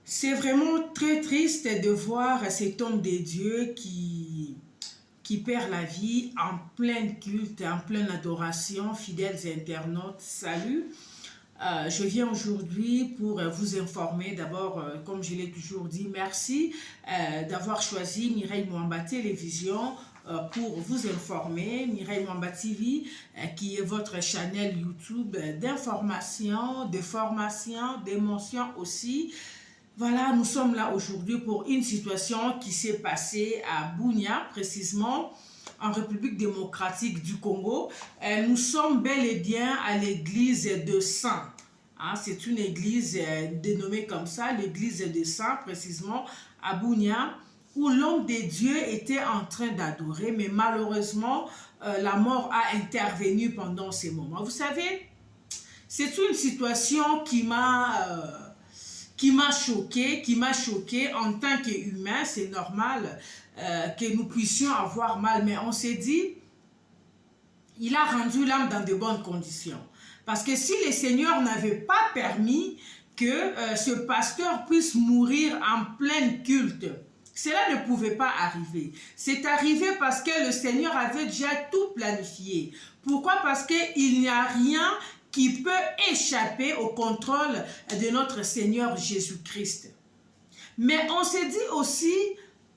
C'est vraiment très triste de voir cet homme de Dieu qui perd la vie en plein culte, en pleine adoration. Fidèles internautes, salut. Je viens aujourd'hui pour vous informer. D'abord, comme je l'ai toujours dit, merci d'avoir choisi Mireille Mwamba Télévision pour vous informer. Mireille Mwamba TV, qui est votre channel YouTube d'information, de formation, d'émotion aussi. Voilà, nous sommes là aujourd'hui pour une situation qui s'est passée à Bunia, précisément en République démocratique du Congo. Nous sommes bel et bien à l'église de Saint. C'est une église dénommée comme ça, l'église de Saint, précisément à Bunia, où l'homme de Dieu était en train d'adorer, mais malheureusement, la mort a intervenu pendant ces moments. Vous savez, c'est une situation qui m'a choqué en tant qu'humain. C'est normal que nous puissions avoir mal, mais on s'est dit, il a rendu l'âme dans de bonnes conditions. Parce que si le Seigneur n'avait pas permis que ce pasteur puisse mourir en plein culte, cela ne pouvait pas arriver. C'est arrivé parce que le Seigneur avait déjà tout planifié. Pourquoi? Parce qu'il n'y a rien qui peut échapper au contrôle de notre Seigneur Jésus-Christ. Mais on s'est dit aussi,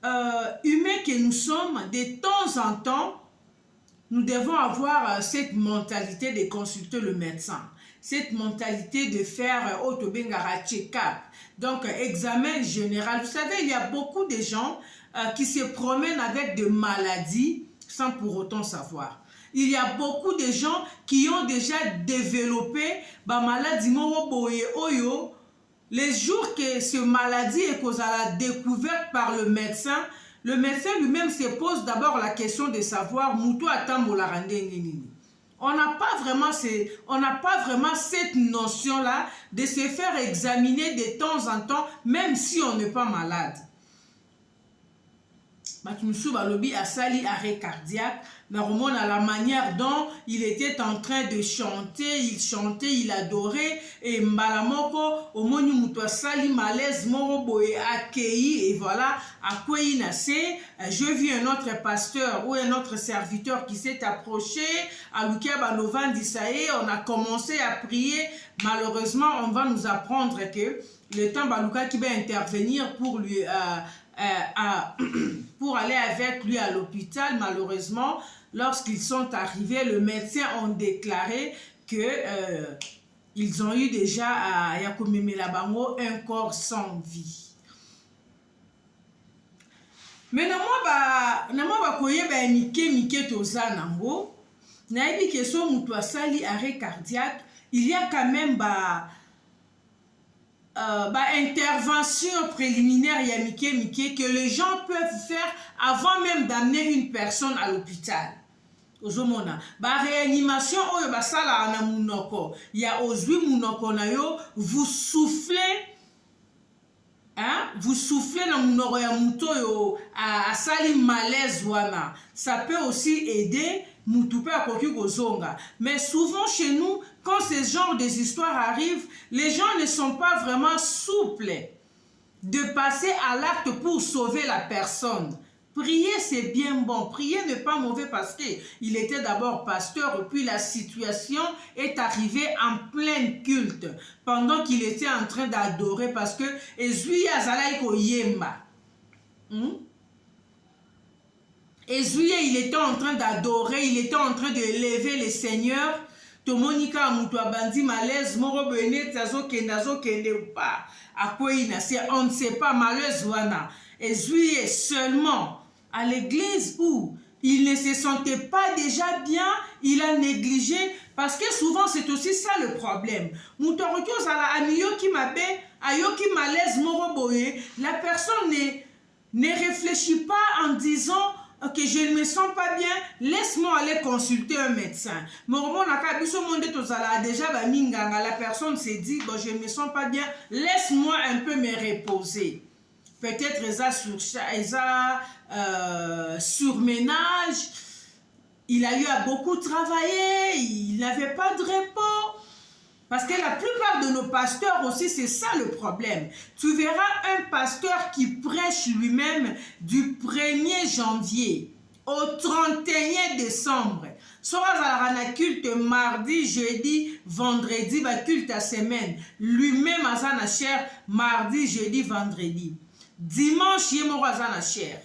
humains que nous sommes, de temps en temps, nous devons avoir cette mentalité de consulter le médecin, cette mentalité de faire autobengara check-up, donc examen général. Vous savez, il y a beaucoup de gens qui se promènent avec des maladies sans pour autant savoir. Il y a beaucoup de gens qui ont déjà développé la maladie oyo. Les jours que cette maladie est découverte par le médecin lui-même se pose d'abord la question de savoir on n'a pas vraiment cette notion-là de se faire examiner de temps en temps, même si on n'est pas malade. Bakimusu Balobi a sali arrêt cardiaque. Naromon à la manière dont il était en train de chanter, il adorait. Et Mbalamoko, au monu muto sali malaise, moroboe accueilli. Et voilà, à quoi il nassé. Je vis un autre pasteur ou un autre serviteur qui s'est approché. À Lukia Banovan d'Issaïe, on a commencé à prier. Malheureusement, on va nous apprendre que le temps Baluka qui va intervenir pour lui. Pour aller avec lui à l'hôpital, malheureusement, lorsqu'ils sont arrivés, les médecins ont déclaré que ils ont eu déjà à Yakomimelabango un corps sans vie. Mais moi mike toza nango, nayebi que so mutu asali arrêt cardiaque, il y a quand même intervention préliminaire mike que les gens peuvent faire avant même d'amener une personne à l'hôpital. Réanimation oyo basala na munoko ya ozwi munoko na yo, vous soufflez na munoko ya muto yo a sali malaise wana. Ça peut aussi aider mutupe akoki kozonga. Mais souvent chez nous, quand ce genre des histoires arrivent, les gens ne sont pas vraiment souples de passer à l'acte pour sauver la personne. Prier, c'est bien bon. Prier n'est pas mauvais parce qu'il était d'abord pasteur et puis la situation est arrivée en plein culte pendant qu'il était en train d'adorer parce que Ezui Azalaïko Yemba. Ezui, il était en train d'adorer, il était en train de lever le Seigneur. Tomonika Amutu Abandi malaise, moro bene tazo kende ou pas. À quoi il n'a, on ne sait pas malaise wana. Ezui est seulement à l'église où il ne se sentait pas déjà bien, il a négligé, parce que souvent c'est aussi ça le problème. Mutorokyo zala amiyo ki mabe, ayo ki malaise moro boye, la personne ne réfléchit pas en disant que je ne me sens pas bien, laisse-moi aller consulter un médecin. Déjà, la personne s'est dit, bon, je ne me sens pas bien, laisse-moi un peu me reposer. Peut-être surménage, il a eu à beaucoup travailler, il n'avait pas de repos. Parce que la plupart de nos pasteurs aussi, c'est ça le problème. Tu verras un pasteur qui prêche lui-même du 1er janvier au 31 décembre. Sera la culte mardi, jeudi, vendredi, ba culte à semaine. Lui-même a na chair mardi, jeudi, vendredi. Dimanche, il a na chair.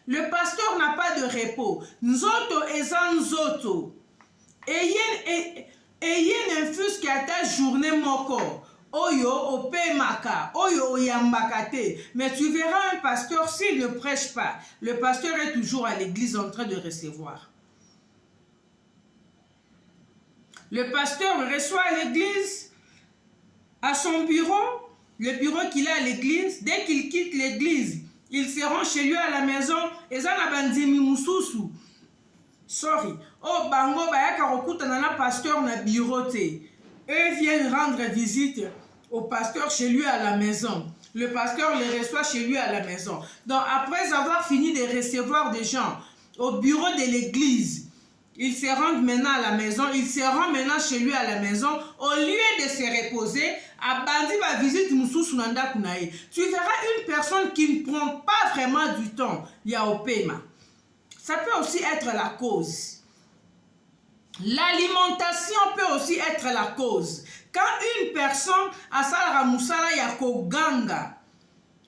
Le pasteur n'a pas de repos. Nzoto eza nzoto. Ayez infuse qui a ta journée moko. Oyo ope maka, oyo oyambakate. Mais tu verras un pasteur, s'il ne prêche pas, le pasteur est toujours à l'église en train de recevoir. Le pasteur reçoit à l'église, à son bureau, le bureau qu'il a à l'église. Dès qu'il quitte l'église, il se rend chez lui à la maison. Et ça n'a pas dit mususu. Sorry. Oh, bango, bayaka rokuta nana pasteur na bureau te. Eux viennent rendre visite au pasteur chez lui à la maison. Le pasteur les reçoit chez lui à la maison. Donc, après avoir fini de recevoir des gens au bureau de l'église, il se rend maintenant à la maison, il se rend maintenant chez lui à la maison, au lieu de se reposer, à bandi va visite mususu nanda kunae. Tu verras une personne qui ne prend pas vraiment du temps, il y a au paiement. Ça peut aussi être la cause. L'alimentation peut aussi être la cause. Quand une personne a salara musala ya koganga,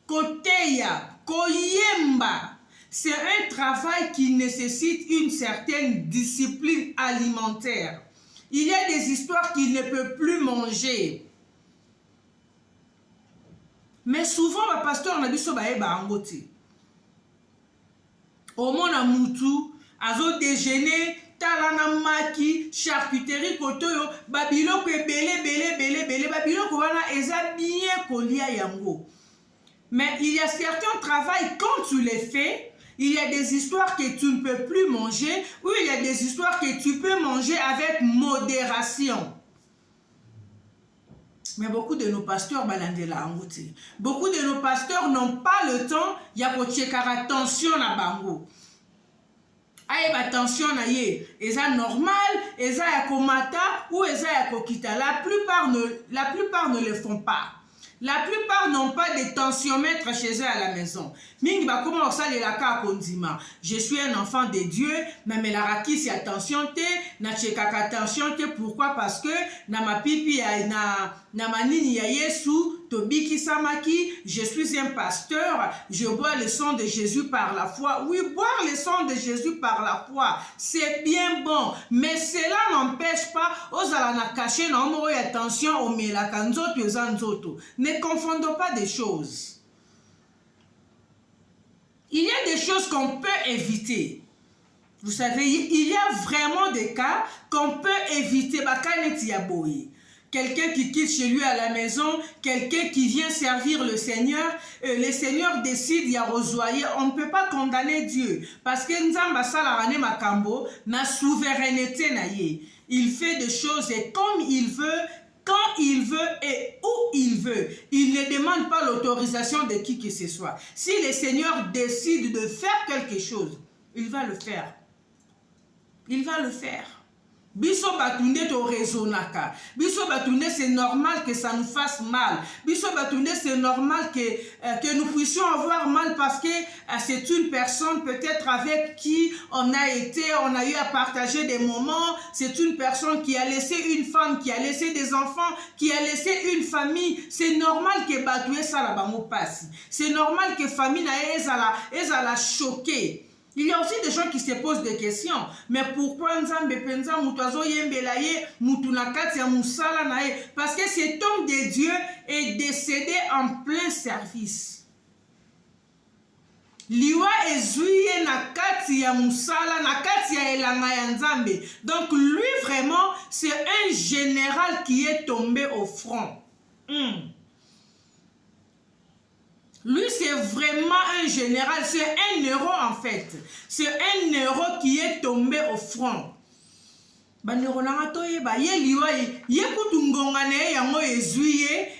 koteya, koyemba, c'est un travail qui nécessite une certaine discipline alimentaire. Il y a des histoires qu'il ne peut plus manger. Mais souvent, le pasteur n'a dit ça angote. Au monde à Moutou, azo déjeuner, talana maki, charcuterie kotoyo, babiloko belé, babiloko wana eza bien kolia yango. Mais il y a certains travails, quand tu les fais, il y a des histoires que tu ne peux plus manger, ou il y a des histoires que tu peux manger avec modération. Mais beaucoup de nos pasteurs, beaucoup de nos pasteurs n'ont pas le temps, il y a attention à bango. Aye attention à ye, eza normal, eza ya komata ou eza ya kokita. La plupart ne le font pas. La plupart n'ont pas de tensiomètre chez eux à la maison. Mingi ba comment ça les laka kondima. Je suis un enfant de Dieu, mais la raki si attention te, na chekaka attention te. Pourquoi? Parce que na ma pipi na manini ya Yesu, tobiki samaki, je suis un pasteur, je bois le sang de Jésus par la foi. Oui, boire le sang de Jésus par la foi, c'est bien bon, mais cela n'empêche pas aux alana caché na omo attention au melaka nzoto eza nzoto. Ne confondons pas des choses. Il y a des choses qu'on peut éviter. Vous savez, il y a vraiment des cas qu'on peut éviter. Quelqu'un qui quitte chez lui à la maison, quelqu'un qui vient servir le Seigneur décide d'y arrosoyer. On ne peut pas condamner Dieu. Parce que Nzamba Salarane Makambo n'a souveraineté naïe. Il fait des choses et comme il veut, quand il veut et où il veut. Il ne demande pas l'autorisation de qui que ce soit. Si le Seigneur décide de faire quelque chose, il va le faire. Il va le faire. Biso batunde to rezonaka. Biso batunde, c'est normal que ça nous fasse mal. Biso batunde, c'est normal que nous puissions avoir mal parce que c'est une personne peut-être avec qui on a eu à partager des moments. C'est une personne qui a laissé une femme, qui a laissé des enfants, qui a laissé une famille. C'est normal que batoué ça la bango passe. C'est normal que famille na ezala choquée. Il y a aussi des gens qui se posent des questions. Mais pourquoi Nzambe penza mutazo yembelaye mutunakati ya musala nae? Parce que cet homme de Dieu est décédé en plein service. Liwa ezuye nakati ya musala, nakati ya elanga ya Nzambe. Donc lui vraiment, c'est un général qui est tombé au front. Lui, c'est vraiment un général, c'est un héros en fait. C'est un héros qui est tombé au front.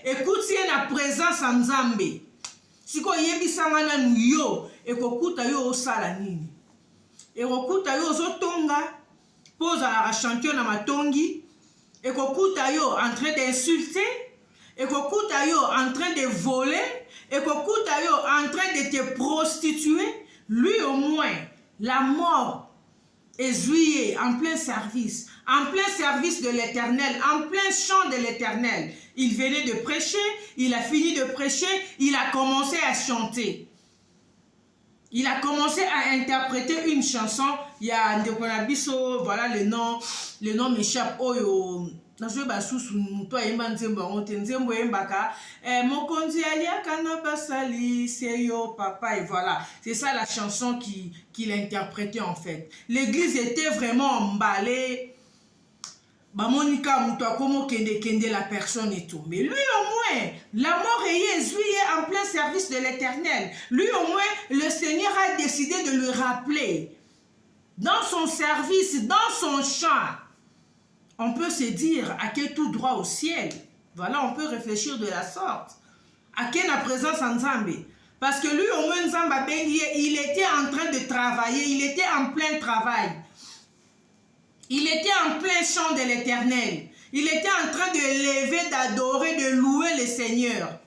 Écoutez la présence en Nzambe. Si ko yebisanga na yo, ekokuta yo osala nini. Ekokuta yo ozotonga, poza la chantier na matongi. ekokuta yo en train d'insulter, ekokuta yo en train de voler, ekokuta yo en train de te prostituer. Lui au moins, la mort est juillet en plein service de l'Éternel, en plein chant de l'Éternel. Il venait de prêcher, il a fini de prêcher, il a commencé à chanter. Il a commencé à interpréter une chanson. Il y a Ndekonabiso, voilà le nom m'échappe. Oyo, nazo basusu muto ayemba nzembo ngote nzembo yembaka. Mokonzi aliaka na basali seyo papa, et voilà. C'est ça la chanson qu'il interprétait en fait. L'église était vraiment emballée. Monica Moutoua, comment kende la personne et tout. Mais lui au moins, la mort est juillet en plein service de l'Éternel. Lui au moins, le Seigneur a décidé de le rappeler. Dans son service, dans son chant, on peut se dire à quel tout droit au ciel. Voilà, on peut réfléchir de la sorte. À quelle la présence en Zambé. Parce que lui au moins, Zamba Bengi, il était en train de travailler, il était en plein travail. Il était en plein chant de l'Éternel. Il était en train de lever, d'adorer, de louer le Seigneur.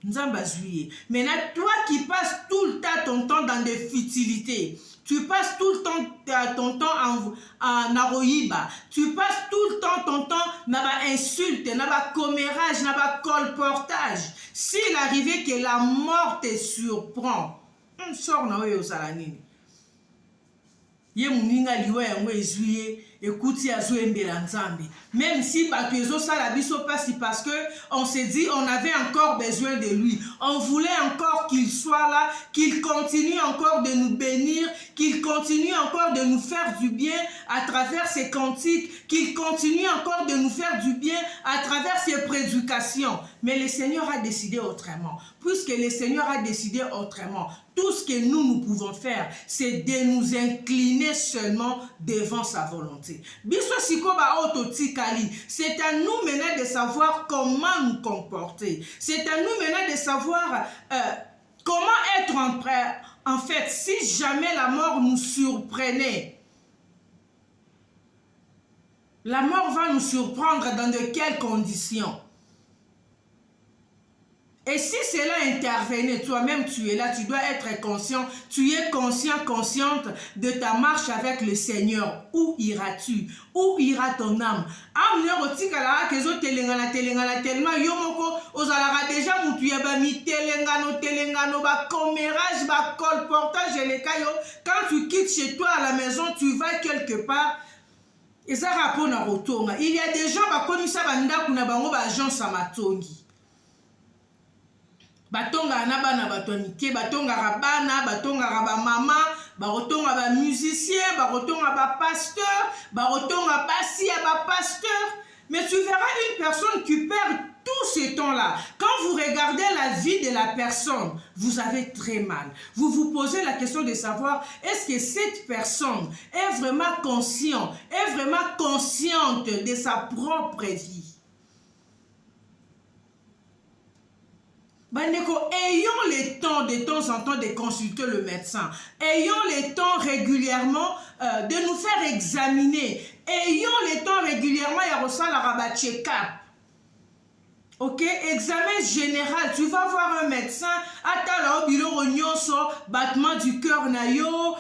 Maintenant, toi qui passes tout le temps ton temps dans des futilités, tu passes tout le temps ton temps en aroïba, tu passes tout le temps ton temps dans l'insulte, dans le commérage, dans le colportage. S'il arrivait que la mort te surprend, on sort dans le salanini. Ye muninga liwa yango ezuye ekuti azo embela nzambe. Même si batuezo sala biso pasi parce que on s'est dit on avait encore besoin de lui. On voulait encore qu'il soit là, qu'il continue encore de nous bénir, qu'il continue encore de nous faire du bien à travers ses cantiques, qu'il continue encore de nous faire du bien à travers ses prédications. Mais le Seigneur a décidé autrement. Puisque le Seigneur a décidé autrement, tout ce que nous pouvons faire, c'est de nous incliner seulement devant sa volonté. C'est à nous maintenant de savoir comment nous comporter. C'est à nous maintenant de savoir comment être en fait, si jamais la mort nous surprenait. La mort va nous surprendre dans de quelles conditions? Et si cela intervenait, toi-même tu es là, tu dois être conscient, tu es conscient, consciente de ta marche avec le Seigneur. Où iras-tu? Où ira ton âme? Tellement yomoko ozalara déjà mutuya ba mi telengano ba commérage ba colportage les caillots. Quand tu quittes chez toi à la maison, tu vas quelque part. Et ça rapporte à retour. Il y a des gens qui connaissent ça banda kuna bango ba agence samatongi. Batonga na bana batonike, batonga rabana, batonga rabamama, barotonga ba musicien, barotonga ba pasteur, barotonga basi à ba pasteur. Mais tu verras une personne qui perd tout ce temps-là. Quand vous regardez la vie de la personne, vous avez très mal. Vous vous posez la question de savoir, est-ce que cette personne est vraiment consciente de sa propre vie? Bandeko, ayons le temps de temps en temps de consulter le médecin. Ayons le temps régulièrement de nous faire examiner. Ayons le temps régulièrement de la check-up. Ok, examen général, tu vas voir un médecin, atala obilo nyonso, battement du cœur na yo,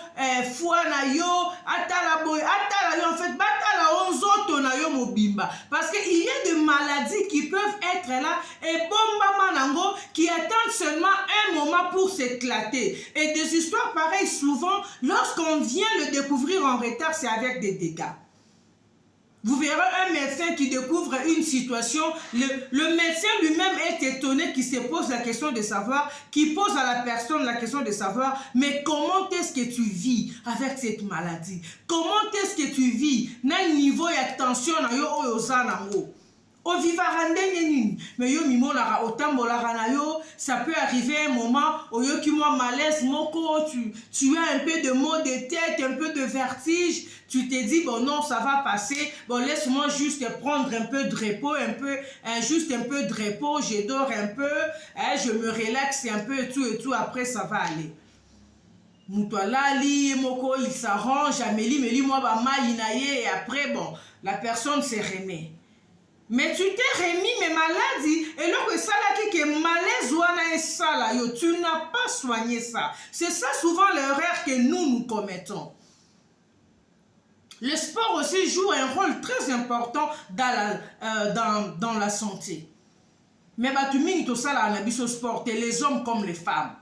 foie na yo, atala boy, atala yo, en fait, batala onzoto na yo mobimba. Parce qu'il y a des maladies qui peuvent être là, et bomba manango, qui attendent seulement un moment pour s'éclater. Et des histoires pareilles, souvent, lorsqu'on vient le découvrir en retard, c'est avec des dégâts. Vous verrez un médecin qui découvre une situation, le médecin lui-même est étonné, qui se pose la question de savoir, qui pose à la personne la question de savoir, mais comment est-ce que tu vis avec cette maladie? Comment est-ce que tu vis? N'a niveau de tension na yo oyozanango. Au vivarande nini, mais yo mimolara otambolara na yo, ça peut arriver un moment où yo qui moi malaise moko, tu as un peu de maux de tête, un peu de vertige, tu te dis bon non ça va passer, bon laisse-moi juste prendre un peu de repos, juste un peu de repos, je dors un peu, je me relaxe un peu et tout, après ça va aller. Moutoualali, moko il s'arrange, Amélie, moi ba maïnaye et après bon la personne se remet. Mais tu t'es remis mes maladies. Et là, ça là qui est malaise ou ça là, tu n'as pas soigné ça. C'est ça souvent l'erreur que nous commettons. Le sport aussi joue un rôle très important dans la santé. Mais tu mets tout ça là, on a sport, les hommes comme les femmes.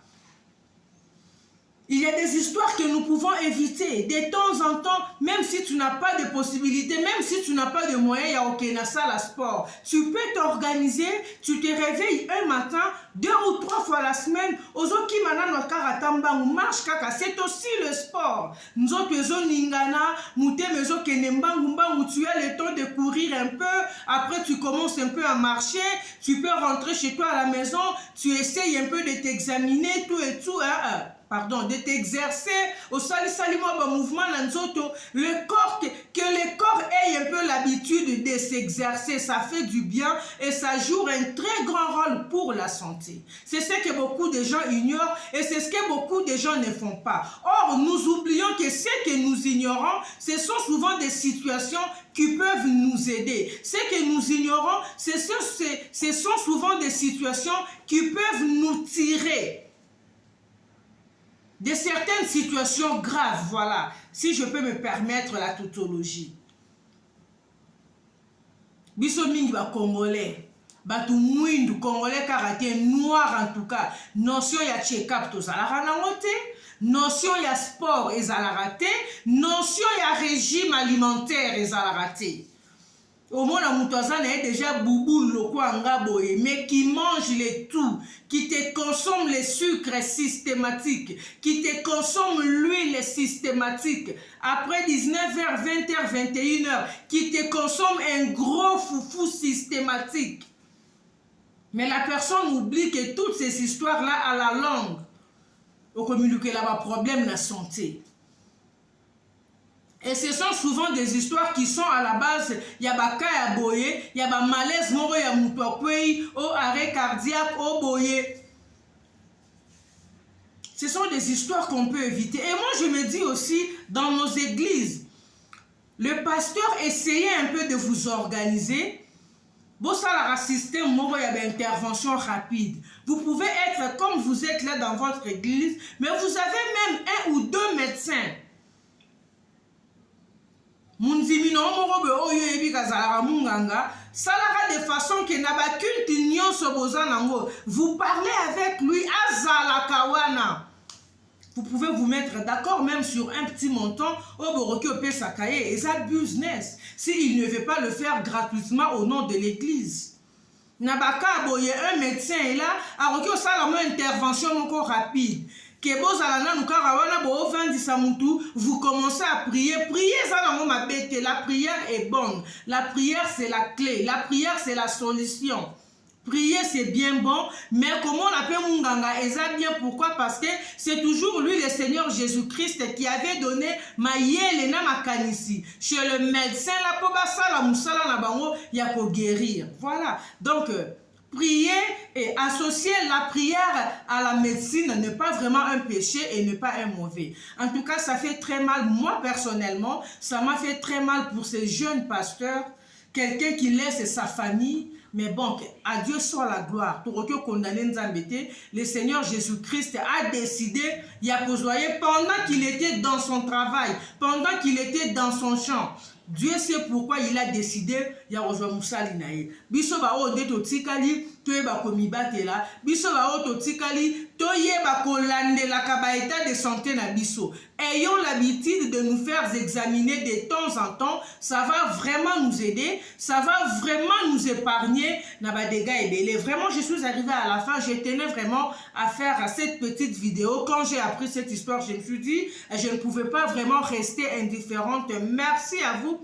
Il y a des histoires que nous pouvons éviter de temps en temps, même si tu n'as pas de possibilités, même si tu n'as pas de moyens, il y a aucun salle à sport. Tu peux t'organiser, tu te réveilles un matin, 2 ou 3 fois la semaine, ozoki manano karatamba ou marche kaka, c'est aussi le sport. Nous autres ningana, mouté mezo kenemba où tu as le temps de courir un peu, après tu commences un peu à marcher, tu peux rentrer chez toi à la maison, tu essayes un peu de t'examiner, tout et tout, de t'exercer au mouvement le corps, que le corps ait un peu l'habitude de s'exercer, ça fait du bien et ça joue un très grand rôle pour la santé. C'est ce que beaucoup de gens ignorent et c'est ce que beaucoup de gens ne font pas. Or, nous oublions que ce que nous ignorons, ce sont souvent des situations qui peuvent nous aider. Ce que nous ignorons, ce sont souvent des situations qui peuvent nous tirer de certaines situations graves, voilà, si je peux me permettre la tautologie. Biso mingi ba Congolais, batu mwindu Congolais karaté noir en tout cas, notion ya check-up to zalaka nango te, notion ya sport ezalaka te, notion ya régime alimentaire ezalaka te. Au moins, la moutouazane est déjà boubou mais qui mange les tout, qui te consomme les sucres systématiques, qui te consomme l'huile systématique. Après 19h, 20h, 21h, qui te consomme un gros foufou systématique. Mais la personne oublie que toutes ces histoires-là, à la langue, au communiqué là-bas, problème de la santé. Et ce sont souvent des histoires qui sont à la base, il y a des cas à boyer, il y a des malaises, il y a des arrêt cardiaque, au boyer. Ce sont des histoires qu'on peut éviter. Et moi, je me dis aussi, dans nos églises, le pasteur essayez un peu de vous organiser. Bon, ça, la système, il y a des interventions rapides. Vous pouvez être comme vous êtes là dans votre église, mais vous avez même 1 ou 2 médecins. Munzimino morobe oyo ebi kazala munganga salaka de façon que na ba culte nyonso bozanango vous parlez avec lui azala kawana. Vous pouvez vous mettre d'accord même sur un petit montant au boroki opé sakaye et ça business s'il ne veut pas le faire gratuitement au nom de l'église. Nabaka boye un médecin est là a roki osala mo intervention encore rapide. Vous commencez à prier. Priez, la prière est bonne. La prière, c'est la clé. La prière, c'est la solution. Prier, c'est bien bon, mais comment on appelle Munganga? Et ça bien pourquoi? Parce que c'est toujours lui, le Seigneur Jésus-Christ, qui avait donné Maïele na makanisi. Chez le médecin, la pobasa, la moussala, la bango, il y a pour guérir. Voilà. Donc, prier et associer la prière à la médecine n'est pas vraiment un péché et n'est pas un mauvais. En tout cas, ça fait très mal. Moi, personnellement, ça m'a fait très mal pour ces jeunes pasteurs. Quelqu'un qui laisse sa famille. Mais bon, à Dieu soit la gloire. Le Seigneur Jésus-Christ a décidé, il a pendant qu'il était dans son travail, pendant qu'il était dans son champ. Dieu sait pourquoi il a décidé ya rejoindre Moussali nae. Biso ba o de to tikali to e ba komibatela. Biso ba o to tikali to ye ba kolandela ka ba état de santé na biso. Ayons l'habitude de nous faire examiner de temps en temps, ça va vraiment nous aider, ça va vraiment nous épargner na ba dégâts et vraiment je suis arrivé à la fin, je tenais vraiment à faire cette petite vidéo. Quand j'ai appris cette histoire, je me suis dit je ne pouvais pas vraiment rester indifférente. Merci à vous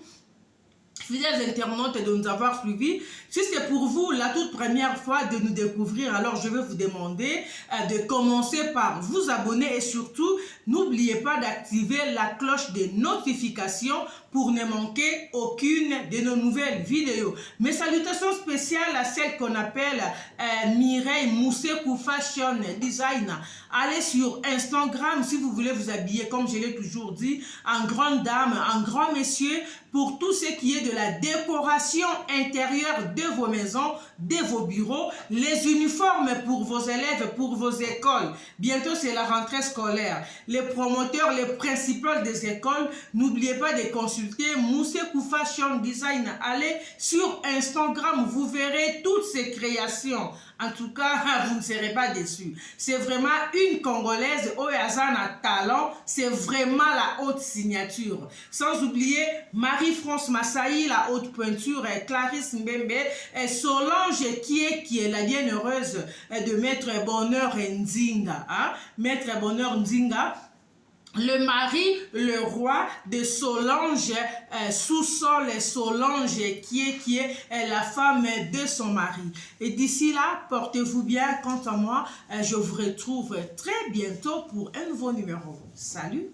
fidèles internautes de nous avoir suivis. Si c'est pour vous la toute première fois de nous découvrir, alors je vais vous demander de commencer par vous abonner et surtout n'oubliez pas d'activer la cloche de notification pour ne manquer aucune de nos nouvelles vidéos. Mes salutations spéciales à celle qu'on appelle Mireille Moussekou Fashion Design. Allez sur Instagram si vous voulez vous habiller, comme je l'ai toujours dit, en grande dame, en grand monsieur, pour tout ce qui est de la décoration intérieure de vos maisons, de vos bureaux, les uniformes pour vos élèves, pour vos écoles. Bientôt, c'est la rentrée scolaire. Les promoteurs, les principaux des écoles, n'oubliez pas de consulter Moussekou Fashion Design. Allez sur Instagram, vous verrez toutes ces créations. En tout cas, vous ne serez pas déçus. C'est vraiment une Congolaise, Oyazana Talent, c'est vraiment la haute signature. Sans oublier Marie-France Massaï, la haute pointure, Clarisse Mbembe, et Solange qui est la bienheureuse de Maître Bonheur Nzinga. Hein? Maître Bonheur Nzinga, le mari, le roi de Solange, sous-sol Solange, qui est la femme de son mari. Et d'ici là, portez-vous bien. Quant à moi, je vous retrouve très bientôt pour un nouveau numéro. Salut!